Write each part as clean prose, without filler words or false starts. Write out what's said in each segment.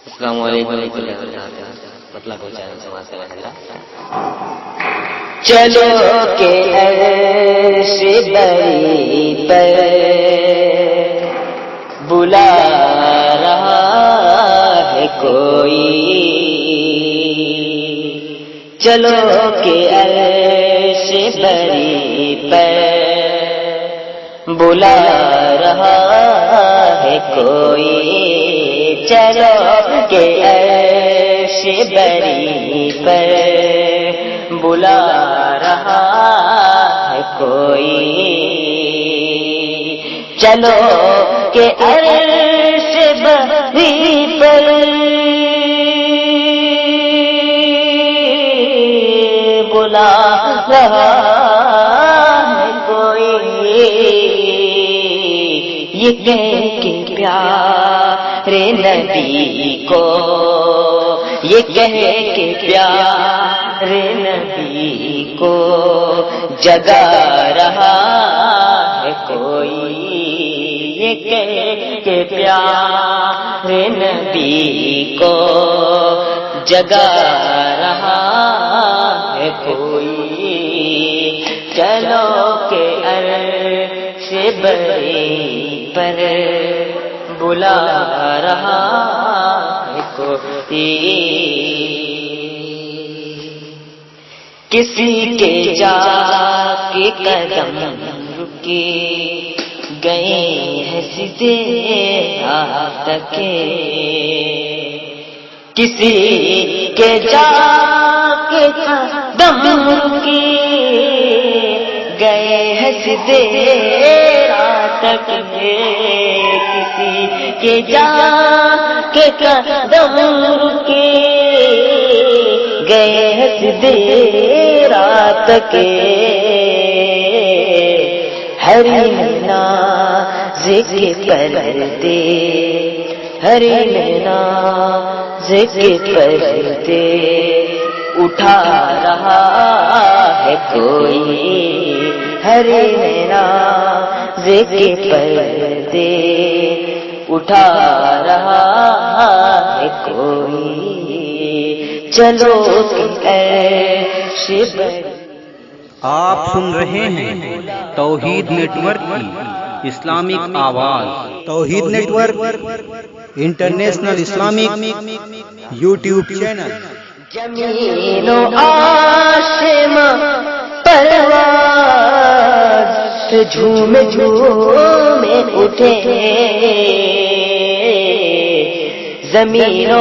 السلام علیکم ورحمۃ اللہ وبرکاتہ. مطلب ہو جائے سماج سے رہنا. چلو کہ عرش بری پر بلا رہا ہے کوئی. چلو کہ عرش بری پر بلا رہا ہے کوئی. چلو کہ عرش بری پر بلا رہا ہے کوئی. چلو کہ عرش بری پر بلا رہا ہے کوئی. یہ کہہ کے پیارے نبی کو، یہ کہہ کے پیارے نبی کو جگا رہا ہے کوئی. یہ کہہ کے پیارے نبی کو جگا رہا ہے کوئی. چلو کہ عرش بری پر بلا رہا ہے کوئی. کسی کے جا کے قدم رکے گئے ہیں سیدھے رات کے. کسی کے جا کے قدم رکے گئے ہیں سیدھے رات کے. کسی کے جا کے قدم رکے گئے ہیں سیدھے رات کے. ہری ناز کے پردے، ہری ناز کے پردے اٹھا رہا ہے کوئی. ہری ناز کے پردے اٹھا رہا ہے کوئی. چلو آپ سن رہے ہیں توحید نیٹ ورک کی اسلامک آواز. Tauheed network international Islamic YouTube channel. زمین و آسمان پرواز سے جھوم جھوم اٹھے. زمین و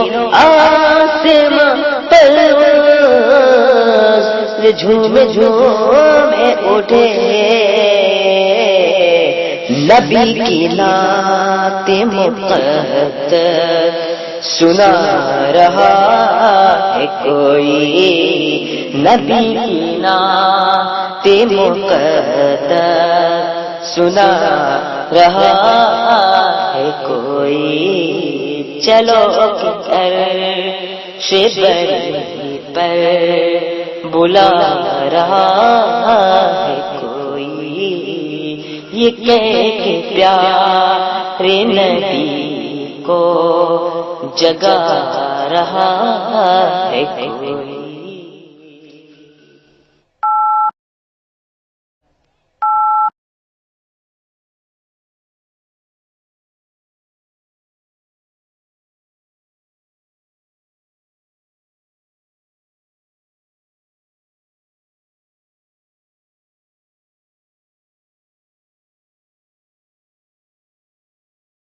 آسمان پرواز سے جھوم جھوم اٹھے. نبی کی نعت مقدس سنا رہا ہے کوئی. نبی کی نعت مقدس سنا رہا ہے کوئی. چلو کہ عرش بری پر بلا رہا ہے کوئی. یہ کہہ کے پیارے نبی کو جگا رہا ہے کوئی.